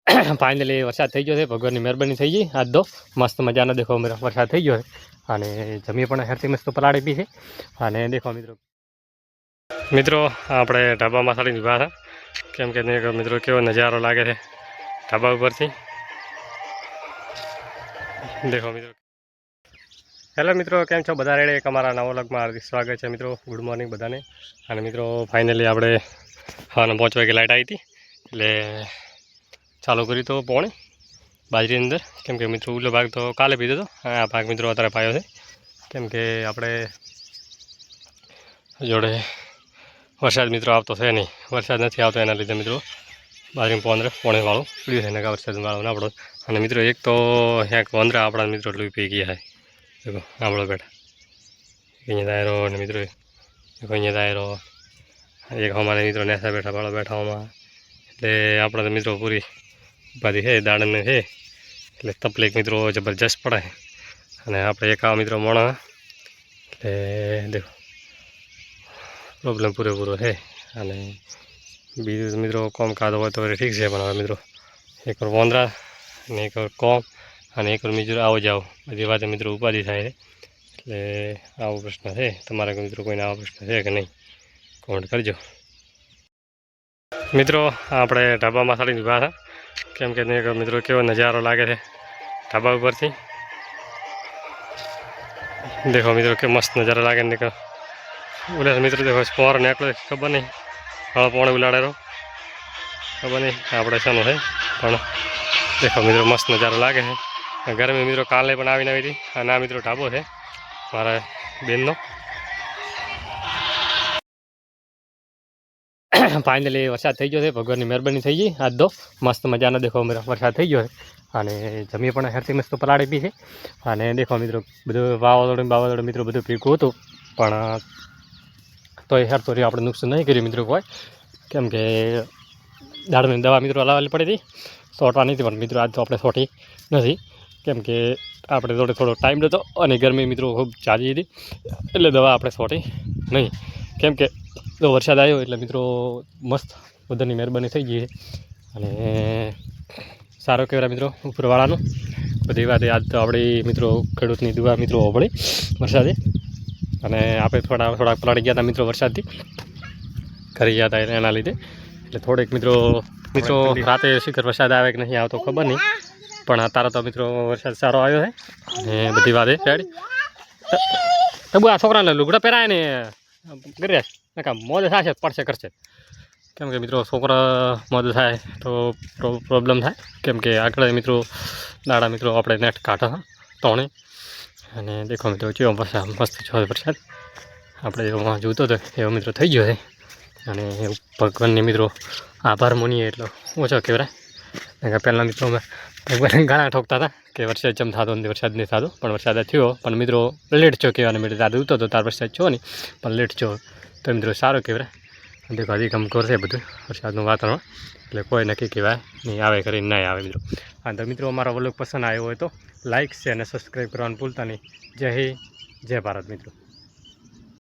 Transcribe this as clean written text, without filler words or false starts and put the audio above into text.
Finally વરસાદ થઈ ગયો છે, ભગવાનની મહેરબાની થઈ ગઈ. આજ તો મસ્ત મજાનો દેખો વરસાદ થઈ ગયો છે અને જમી પણ હેરથી મસ્ત પલાળી બી છે. અને દેખો મિત્રો આપણે ઢાબામાં સાડી ઉભા હતા, કેમ કે મિત્રો કેવો નજારો લાગે છે ઢાબા ઉપરથી. દેખો મિત્રો. હેલો મિત્રો, કેમ છો બધા? રેડે એક અમારા નવા વ્લોગમાં હાર્દિક સ્વાગત છે મિત્રો. ગુડ મોર્નિંગ બધાને. અને મિત્રો ફાઇનલી આપણે સવારના 5 વાગે લાઇટ આવી હતી, એટલે ચાલુ કર્યું તો પોણી બાજરીની અંદર, કેમ કે મિત્રો ઉલો ભાગ તો કાલે પીધો હતો, આ ભાગ મિત્રો અત્યારે પાયો છે, કેમ કે આપણે જોડે વરસાદ મિત્રો આવતો છે નહીં. વરસાદ નથી આવતો એના લીધે મિત્રો બાજરીમાં પોણી વાળું પીડ્યું છે, એને વરસાદ વાળું ના પડો. અને મિત્રો એક તો ક્યાંક વંદરા આપણા મિત્રો એટલું પી ગયા છે. देखो आंबड़ो बैठा અહીંયા दायरो ने मित्रों અહીંયા दायरो एक हमारे मित्रों ने ऐसा बैठा बाड़ो बैठा होमा એટલે આપણે તો મિત્રો પૂરી ઉપાધિ છે દાડને છે, એટલે તકલીફ મિત્રો જબરજસ્ત પડે. અને આપણે એક આ મિત્રો મોણા એટલે દેખો પ્રોબ્લેમ પૂરેપૂરો છે. અને બીજું મિત્રો કોમ કાદો હોય તો ઠીક છે, પણ હવે મિત્રો એક વાર વોંદરા અને એક વાર કોમ અને એક વાર મિત્રો આવો જાઓ બધી વાતે મિત્રો ઉપાધિ થાય છે. એટલે આવો પ્રશ્ન છે. તમારા મિત્રો કોઈને આવો પ્રશ્ન છે કે નહીં, કોમેન્ટ કરજો. મિત્રો આપણે ઢાબામાં સાડી ઉભા હતા, કેમ કે મિત્રો કેવો નજારો લાગે છે ઢાબા ઉપરથી. દેખો મિત્રો કે મસ્ત નજારો લાગે ને ઉલે મિત્રો દેખો સ્પોર નીકળે ખબર નહીં, હળો પોણે ઉલાડેલો ખબર નહીં આપણે શાનું છે, પણ દેખો મિત્રો મસ્ત નજારો લાગે છે. ગરમી મિત્રો કાલે પણ આવીને આવી હતી. અને આ મિત્રો ઢાબો છે મારા બેનનો. ફાઇનલી વરસાદ થઈ ગયો છે, ભગવાનની મહેરબાની થઈ ગઈ. આજ તો મસ્ત મજાનો દેખો વરસાદ થઈ ગયો છે અને જમી પણ હેરથી મસ્ત પલાળી બી છે. અને દેખો મિત્રો બધું વાવાઝોડું મિત્રો બધું ભેગું હતું, પણ તો એ હેર તો આપણે નુકસાન નહીં કર્યું મિત્રો કોઈ, કેમ કે દાડની દવા મિત્રો લાવવાની પડી હતી, સોટવાની હતી, પણ મિત્રો આજ તો આપણે સોટી નથી, કેમ કે આપણે થોડો ટાઈમ નહોતો અને ગરમી મિત્રો ખૂબ ચાલી હતી, એટલે દવા આપણે સોટી નહીં. કેમ કે વરસાદ આવ્યો એટલે મિત્રો મસ્ત બધાની મહેરબાની થઈ ગઈ છે. અને સારો કહેવાય મિત્રો ઉપરવાળાનું બધી વાત. આજ તો આપણી મિત્રો ખેડૂતની દુઆ મિત્રો હોબળી વરસાદે. અને આપણે થોડાક પલાળી ગયા હતા મિત્રો વરસાદથી, કરી ગયા હતા એના લીધે. એટલે થોડેક મિત્રો રાતે શિખર વરસાદ આવે કે નહીં આવતો ખબર નહીં, પણ અત્યારે તો મિત્રો વરસાદ સારો આવ્યો છે. અને બધી વાતે રેડી તબુ આ છોકરાને લુગડા પહેરાય ને કર્યા નકા મોજ થશે પડશે કરશે, કેમ કે મિત્રો છોકરા મોજ થાય તો પ્રોબ્લેમ થાય, કેમ કે આગળ મિત્રો દાડા મિત્રો આપણે નેટ કાઢા તોણે. અને દેખો મિત્રો કેવો વરસાદ મસ્ત છો વરસાદ આપણે એવો જોતો હતો એવો મિત્રો થઈ ગયો છે. અને ભગવાનની મિત્રો આભાર માનીએ એટલો ઓછો કહેવાય. પહેલાં મિત્રો અમે ભગવાન ઘણા ઠોકતા હતા કે વરસાદ જમ થતો નથી, વરસાદ નહીં થતો, પણ વરસાદ થયો, પણ મિત્રો લેટ છો કહેવાને મિત્રો દાદા ઉતો તો તાર વરસાદ છો નહીં, પણ લેટ છો તો મિત્રો સારો કહેવાય. દેખો હજી કમકોર છે બધું વરસાદનું વાતાવરણ, એટલે કોઈ નક્કી કહેવાય નહીં આવે કરીને નહીં આવે મિત્રો. હા તો મિત્રો અમારો વ્લોગ પસંદ આવ્યો હોય તો લાઇક છે અને સબસ્ક્રાઈબ કરવાનું ભૂલતા નહીં. જય હિન્દ, જય ભારત મિત્રો.